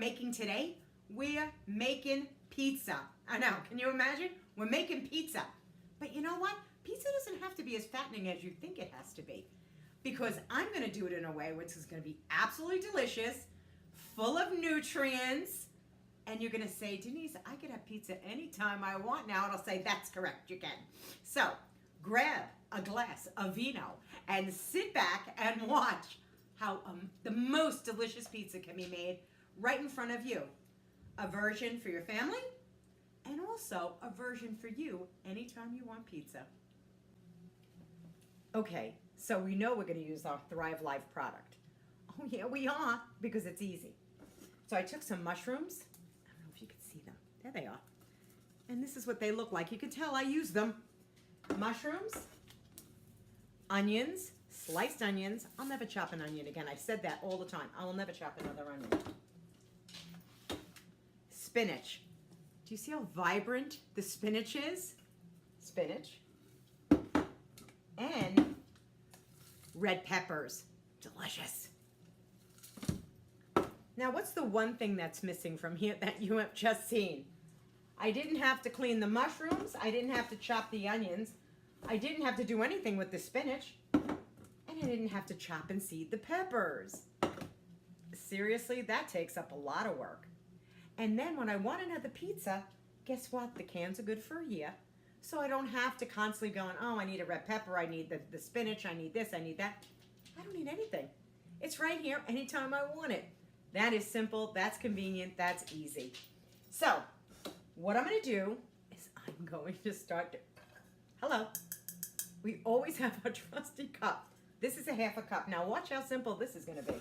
making today? We're making pizza. I know, can you imagine? We're making pizza. But you know what? Pizza doesn't have to be as fattening as you think it has to be. Because I'm gonna do it in a way which is gonna be absolutely delicious, full of nutrients, and you're gonna say, Denise, I could have pizza anytime I want now, and I'll say, that's correct, you can. So, grab a glass of vino and sit back and watch how the most delicious pizza can be made right in front of you. A version for your family, and also a version for you anytime you want pizza. Okay, so we know we're gonna use our Thrive Life product. Oh yeah, we are, because it's easy. So I took some mushrooms. I don't know if you can see them. There they are. And this is what they look like. You can tell I use them. Mushrooms, onions, sliced onions. I'll never chop an onion again. I said that all the time. I will never chop another onion. Spinach. Do you see how vibrant the spinach is? Spinach. And red peppers. Delicious. Now, what's the one thing that's missing from here that you have just seen? I didn't have to clean the mushrooms. I didn't have to chop the onions. I didn't have to do anything with the spinach. And I didn't have to chop and seed the peppers. Seriously, that takes up a lot of work. And then when I want another pizza, guess what? The cans are good for a year. So I don't have to constantly go, oh, I need a red pepper, I need the spinach, I need this, I need that. I don't need anything. It's right here anytime I want it. That is simple, that's convenient, that's easy. So, what I'm gonna do is I'm going to start, hello. We always have our trusty cup. This is a half a cup. Now watch how simple this is gonna be.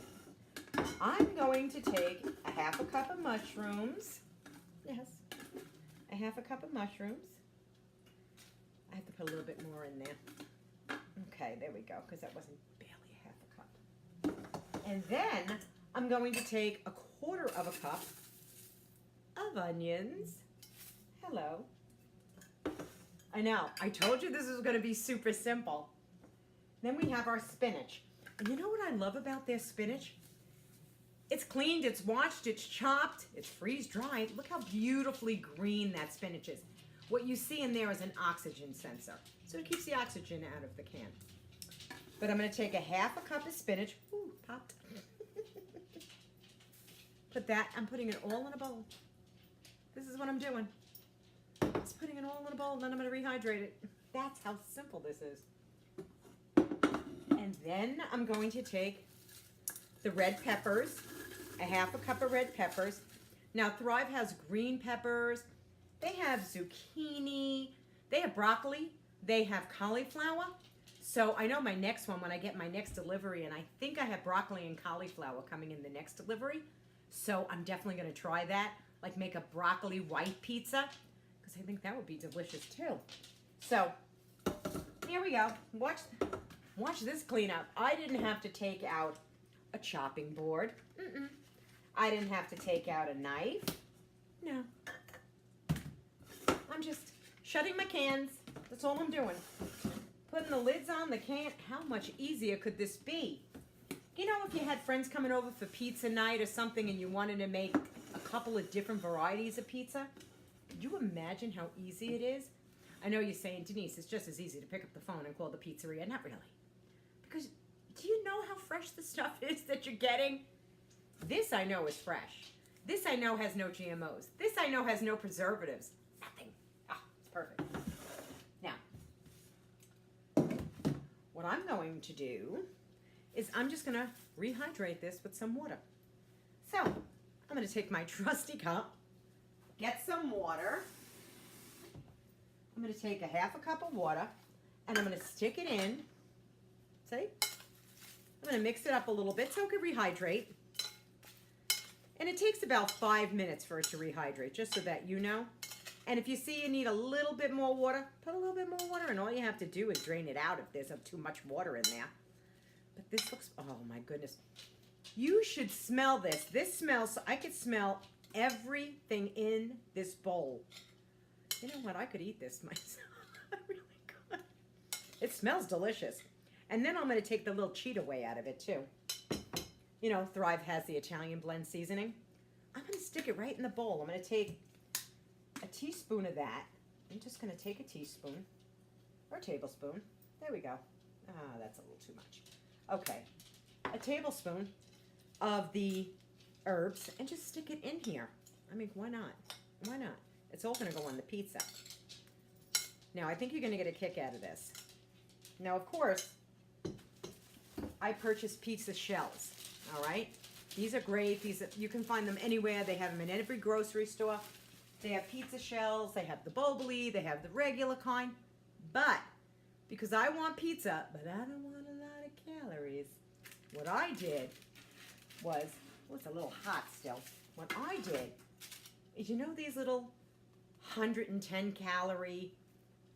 I'm going to take a half a cup of mushrooms. Yes, a half a cup of mushrooms. I have to put a little bit more in there. Okay, there we go, because that wasn't barely a half a cup. And then I'm going to take a quarter of a cup of onions. Hello. I know, I told you this was going to be super simple. Then we have our spinach. And you know what I love about their spinach? It's cleaned, it's washed, it's chopped, it's freeze-dried. Look how beautifully green that spinach is. What you see in there is an oxygen sensor. So it keeps the oxygen out of the can. But I'm gonna take a half a cup of spinach. Ooh, popped. Put that, I'm putting it all in a bowl. This is what I'm doing. Just putting it all in a bowl, and then I'm gonna rehydrate it. That's how simple this is. And then I'm going to take the red peppers, a half a cup of red peppers. Now Thrive has green peppers, they have zucchini, they have broccoli, they have cauliflower. So I know my next one, when I get my next delivery, and I think I have broccoli and cauliflower coming in the next delivery. So I'm definitely gonna try that, like make a broccoli white pizza, because I think that would be delicious too. So here we go, watch this cleanup. I didn't have to take out a chopping board. I didn't have to take out a knife. No. I'm just shutting my cans. That's all I'm doing. Putting the lids on the can. How much easier could this be? You know, if you had friends coming over for pizza night or something and you wanted to make a couple of different varieties of pizza, could you imagine how easy it is? I know you're saying, Denise, it's just as easy to pick up the phone and call the pizzeria. Not really. Because do you know how fresh the stuff is that you're getting? This I know is fresh. This I know has no GMOs. This I know has no preservatives. Nothing. Ah, it's perfect. Now, what I'm going to do is I'm just going to rehydrate this with some water. So, I'm going to take my trusty cup, get some water. I'm going to take a half a cup of water, and I'm going to stick it in. See? I'm going to mix it up a little bit so it can rehydrate. And it takes about 5 minutes for it to rehydrate, just so that you know. And if you see you need a little bit more water, put a little bit more water, and all you have to do is drain it out if there's too much water in there. But this looks, oh my goodness. You should smell this. This smells, I could smell everything in this bowl. You know what, I could eat this myself. I really could. It smells delicious. And then I'm going to take the little cheat away out of it too. You know, Thrive has the Italian blend seasoning. I'm going to stick it right in the bowl. I'm going to take a teaspoon of that. I'm just going to take a teaspoon or a tablespoon. There we go. Ah, that's a little too much. Okay. A tablespoon of the herbs and just stick it in here. I mean, why not? Why not? It's all going to go on the pizza. Now, I think you're going to get a kick out of this. Now, of course, I purchased pizza shells, all right? These are great. You can find them anywhere. They have them in every grocery store. They have pizza shells. They have the boboli. They have the regular kind. But because I want pizza, but I don't want a lot of calories, what I did was, well, it's a little hot still. What I did is, you know these little 110 calorie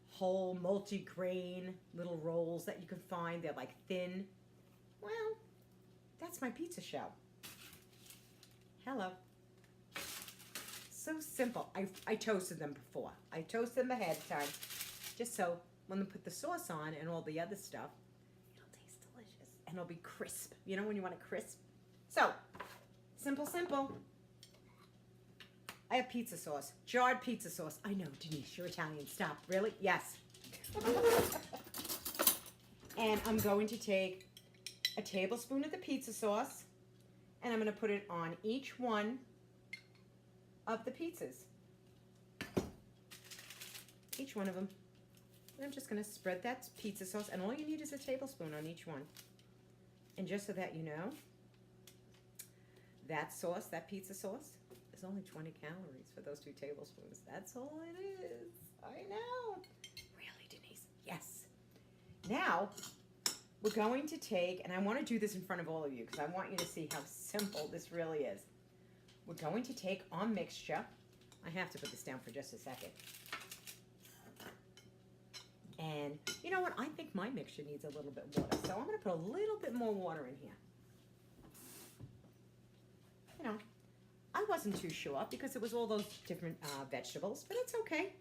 whole multi-grain little rolls that you can find? They're like thin. Well, that's my pizza shell. Hello. So simple. I toasted them before. I toasted them ahead of time, just so when they put the sauce on and all the other stuff, it'll taste delicious and it'll be crisp. You know when you want it crisp? So, simple, simple. I have pizza sauce, jarred pizza sauce. I know, Denise, you're Italian. Stop. Really? Yes. And I'm going to take a tablespoon of the pizza sauce, and I'm going to put it on each one of the pizzas. Each one of them. And I'm just going to spread that pizza sauce, and all you need is a tablespoon on each one. And just so that you know, that sauce, that pizza sauce, is only 20 calories for those 2 tablespoons. That's all it is. I know. Really, Denise? Yes. Now, we're going to take, and I want to do this in front of all of you because I want you to see how simple this really is. We're going to take our mixture. I have to put this down for just a second. And you know what? I think my mixture needs a little bit of water. So I'm going to put a little bit more water in here. You know, I wasn't too sure because it was all those different vegetables, but it's okay.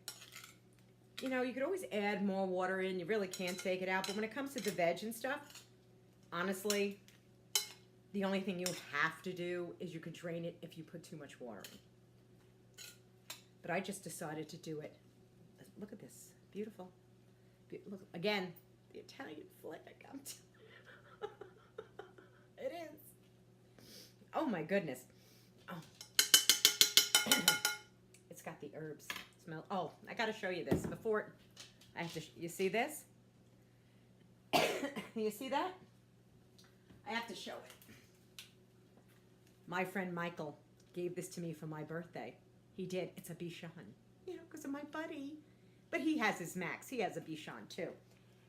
You know, you could always add more water in. You really can't take it out. But when it comes to the veg and stuff, honestly, the only thing you have to do is you could drain it if you put too much water in. But I just decided to do it. Look at this. Beautiful. Look, again, the Italian flag. It is. Oh, my goodness. Oh. It's got the herbs. Smell. Oh, I got to show you this before. I have to. You see this? You see that? I have to show it. My friend Michael gave this to me for my birthday. He did. It's a Bichon, you know, because of my buddy. But he has his Max. He has a Bichon too,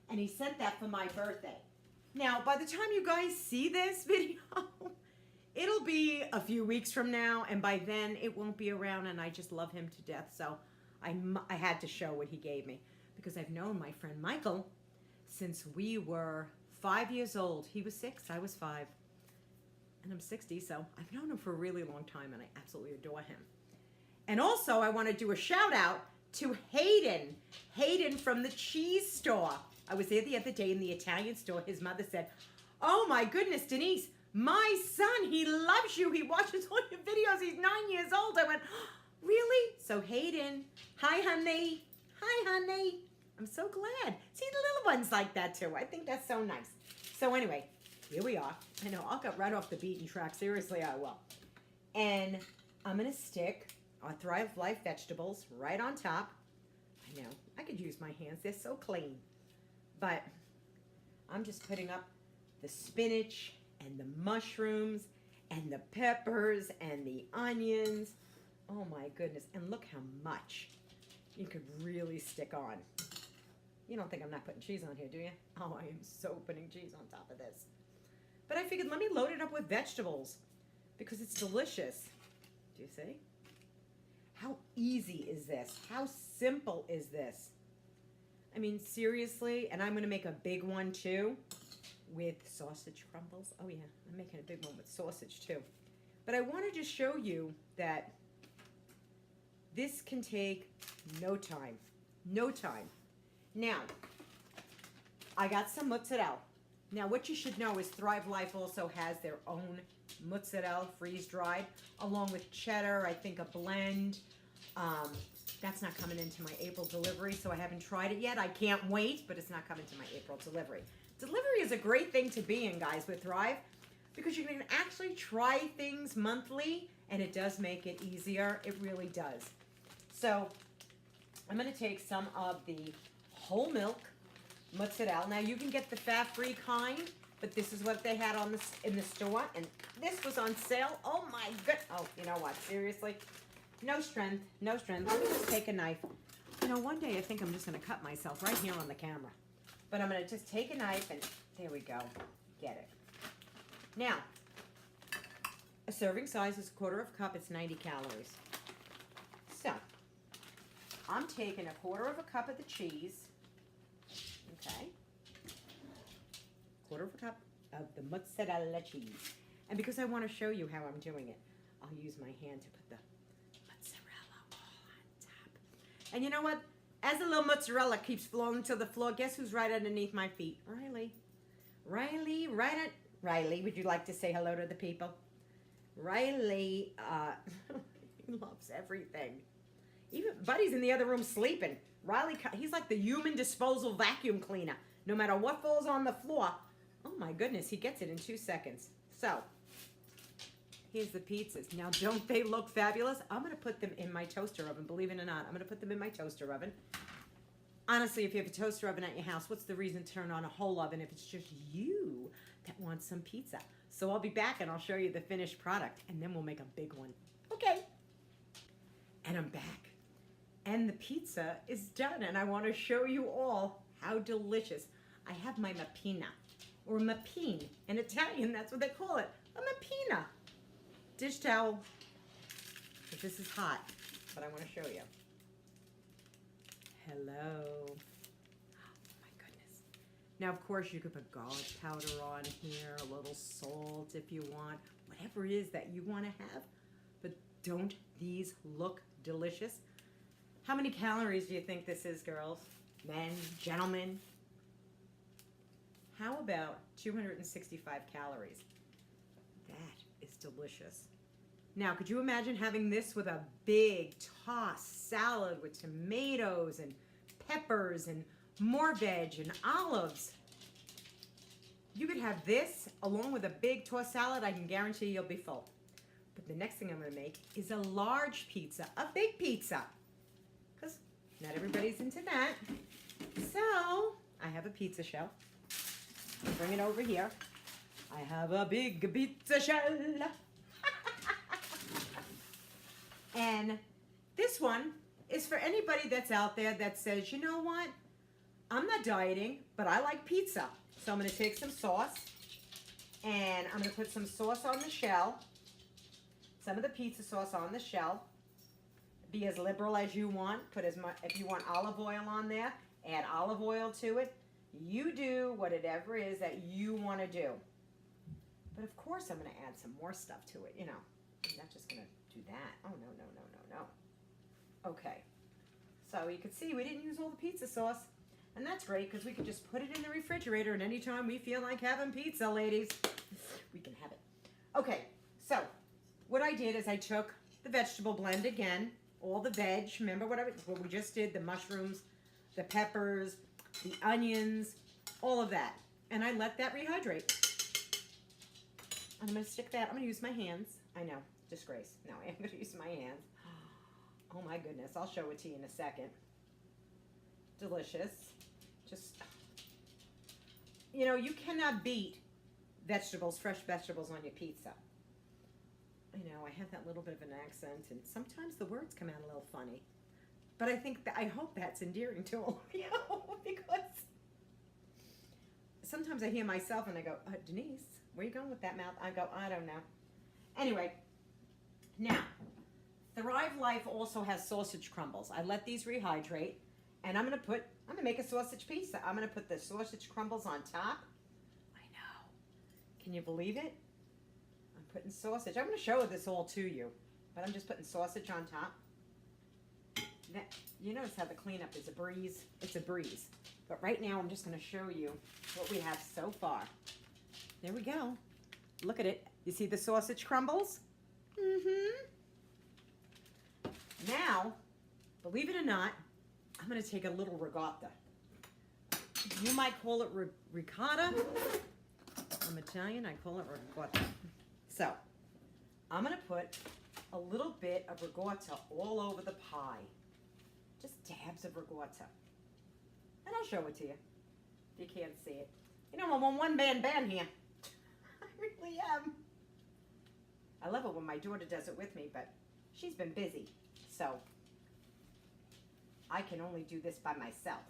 and he sent that for my birthday. Now, by the time you guys see this video, it'll be a few weeks from now, and by then it won't be around, and I just love him to death. So I had to show what he gave me because I've known my friend Michael since we were 5 years old. He was 6, I was 5, and I'm 60, so I've known him for a really long time, and I absolutely adore him. And also, I want to do a shout out to Hayden. Hayden from the cheese store. I was there the other day in the Italian store. His mother said, "Oh my goodness, Denise, my son, he loves you. He watches all your videos. He's 9 years old." I went, "Oh, really?" So Hayden, hi honey. Hi honey. I'm so glad. See, the little ones like that too. I think that's so nice. So anyway, here we are. I know, I'll get right off the beaten track. Seriously, I will. And I'm going to stick our Thrive Life vegetables right on top. I know, I could use my hands. They're so clean. But I'm just putting up the spinach and the mushrooms and the peppers and the onions. Oh my goodness. And look how much you could really stick on. You don't think I'm not putting cheese on here, do you? Oh, I am so putting cheese on top of this. But I figured, let me load it up with vegetables because it's delicious. Do you see? How easy is this? How simple is this? I mean, seriously, and I'm going to make a big one too with sausage crumbles. Oh yeah, I'm making a big one with sausage too. But I wanted to show you that this can take no time. No time. Now, I got some mozzarella. Now, what you should know is Thrive Life also has their own mozzarella freeze-dried, along with cheddar, I think a blend. That's not coming into my April delivery, so I haven't tried it yet. I can't wait, but it's not coming to my April delivery. Delivery is a great thing to be in, guys, with Thrive, because you can actually try things monthly, and it does make it easier. It really does. So I'm going to take some of the whole milk mozzarella. Now, you can get the fat-free kind, but this is what they had on in the store, and this was on sale. Oh, my goodness. Oh, you know what? Seriously? No strength. No strength. Let me just take a knife. You know, one day I think I'm just going to cut myself right here on the camera. But I'm going to just take a knife and there we go. Get it. Now, a serving size is 1/4 cup. It's 90 calories. So, I'm taking 1/4 cup of the cheese. Okay. 1/4 cup of the mozzarella cheese. And because I want to show you how I'm doing it, I'll use my hand to put the mozzarella all on top. And you know what? As the little mozzarella keeps flowing to the floor, guess who's right underneath my feet? Riley. Riley, Riley, would you like to say hello to the people? Riley, he loves everything. Even Buddy's in the other room sleeping. Riley, he's like the human disposal vacuum cleaner. No matter what falls on the floor, oh my goodness, he gets it in 2 seconds. So, here's the pizzas. Now, don't they look fabulous? I'm going to put them in my toaster oven, believe it or not. I'm going to put them in my toaster oven. Honestly, if you have a toaster oven at your house, what's the reason to turn on a whole oven if it's just you that wants some pizza? So I'll be back and I'll show you the finished product, and then we'll make a big one. Okay. And I'm back. And the pizza is done, and I want to show you all how delicious. I have my mappina, or mappine. In Italian, that's what they call it, a mappina. Dish towel. But this is hot, but I want to show you. Hello. Oh my goodness. Now, of course, you could put garlic powder on here, a little salt if you want, whatever it is that you want to have. But don't these look delicious? How many calories do you think this is, girls? Men, gentlemen? How about 265 calories? That is delicious. Now, could you imagine having this with a big tossed salad with tomatoes and peppers and more veg and olives? You could have this along with a big tossed salad. I can guarantee you'll be full. But the next thing I'm going to make is a large pizza, a big pizza. Because not everybody's into that. So, I have a pizza shell. Bring it over here. I have a big pizza shell. And this one is for anybody that's out there that says, you know what? I'm not dieting, but I like pizza. So I'm going to take some sauce, and I'm going to put some sauce on the shell. Some of the pizza sauce on the shell. Be as liberal as you want. Put as much, if you want olive oil on there, add olive oil to it. You do whatever it is that you want to do. But of course I'm going to add some more stuff to it, you know. I'm not just going to do that. Oh, no, no, no, no, no. Okay. So you can see we didn't use all the pizza sauce. And that's great because we can just put it in the refrigerator, and anytime we feel like having pizza, ladies, we can have it. Okay, so what I did is I took the vegetable blend again, all the veg. Remember what we just did, the mushrooms, the peppers, the onions, all of that. And I let that rehydrate. And I'm going to stick that, I'm going to use my hands. I know, disgrace. No, I am going to use my hands. Oh my goodness, I'll show it to you in a second. Delicious. Just, you know, you cannot beat vegetables, fresh vegetables on your pizza. I know, I have that little bit of an accent, and sometimes the words come out a little funny. But I think I hope that's endearing to all of you, because sometimes I hear myself and I go, Denise, where are you going with that mouth? I go, I don't know. Anyway, now, Thrive Life also has sausage crumbles. I let these rehydrate, and I'm going to make a sausage pizza. I'm going to put the sausage crumbles on top. I know. Can you believe it? I'm putting sausage. I'm going to show this all to you, but I'm just putting sausage on top. That, you notice how the cleanup is a breeze? It's a breeze. But right now, I'm just going to show you what we have so far. There we go. Look at it. You see the sausage crumbles? Mm-hmm. Now, believe it or not, I'm going to take a little ricotta. You might call it ricotta. I'm Italian, I call it ricotta. So, I'm going to put a little bit of ricotta all over the pie. Just dabs of ricotta. And I'll show it to you. If you can't see it. You know, I'm a one-man band here. I really am. I love it when my daughter does it with me, but she's been busy. So, I can only do this by myself.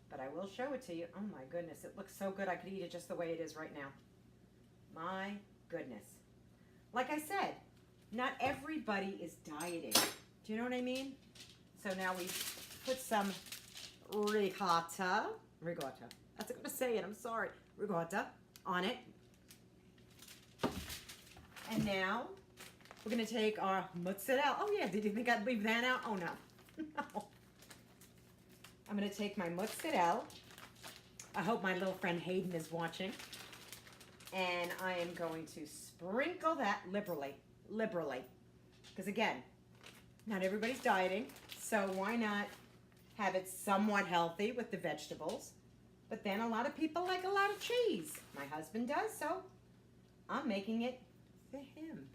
But I will show it to you. Oh my goodness, it looks so good. I could eat it just the way it is right now. My goodness. Like I said, not everybody is dieting. Do you know what I mean? So now we put some ricotta. That's how I'm going to say it. I'm sorry. Ricotta on it. And now we're going to take our mozzarella. Oh yeah, did you think I'd leave that out? Oh no. No. I'm going to take my mozzarella. I hope my little friend Hayden is watching. And I am going to sprinkle that liberally. Because again, not everybody's dieting. So why not have it somewhat healthy with the vegetables? But then a lot of people like a lot of cheese. My husband does, so I'm making it for him.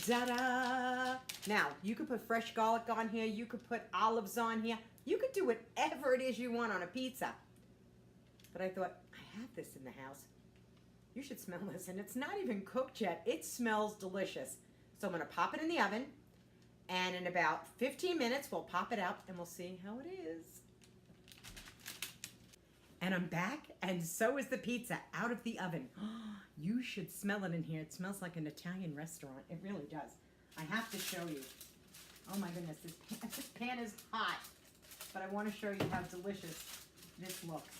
Ta-da! Now, you could put fresh garlic on here. You could put olives on here. You could do whatever it is you want on a pizza. But I thought, I have this in the house. You should smell this. And it's not even cooked yet. It smells delicious. So I'm going to pop it in the oven. And in about 15 minutes, we'll pop it out and we'll see how it is. And I'm back, and so is the pizza out of the oven. You should smell it in here. It smells like an Italian restaurant. It really does. I have to show you. Oh my goodness, this pan is hot. But I want to show you how delicious this looks.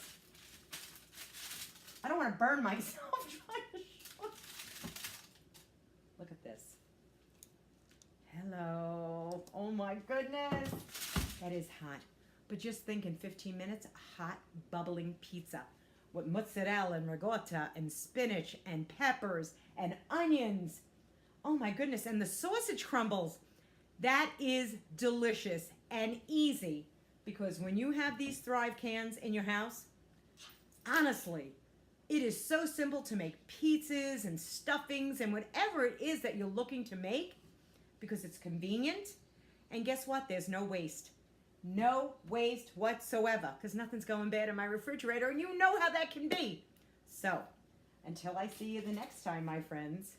I don't want to burn myself trying to show. Look at this. Hello. Oh my goodness. That is hot. But just think, in 15 minutes, a hot, bubbling pizza with mozzarella and ricotta and spinach and peppers and onions. Oh my goodness, and the sausage crumbles. That is delicious and easy, because when you have these Thrive cans in your house, honestly, it is so simple to make pizzas and stuffings and whatever it is that you're looking to make, because it's convenient. And guess what? There's no waste. No waste whatsoever, because nothing's going bad in my refrigerator, and you know how that can be. So, until I see you the next time, my friends.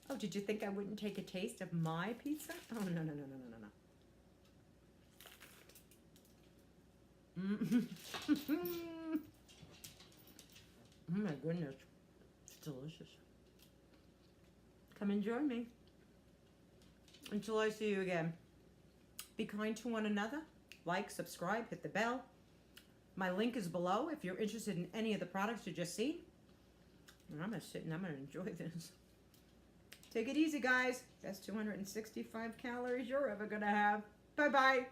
Oh, did you think I wouldn't take a taste of my pizza? Oh, no, no, no, no, no, no. Oh my goodness, it's delicious. Come and join me. Until I see you again, be kind to one another. Like, subscribe, hit the bell. My link is below if you're interested in any of the products you just seen. And I'm going to sit and I'm going to enjoy this. Take it easy, guys. Best 265 calories you're ever going to have. Bye-bye.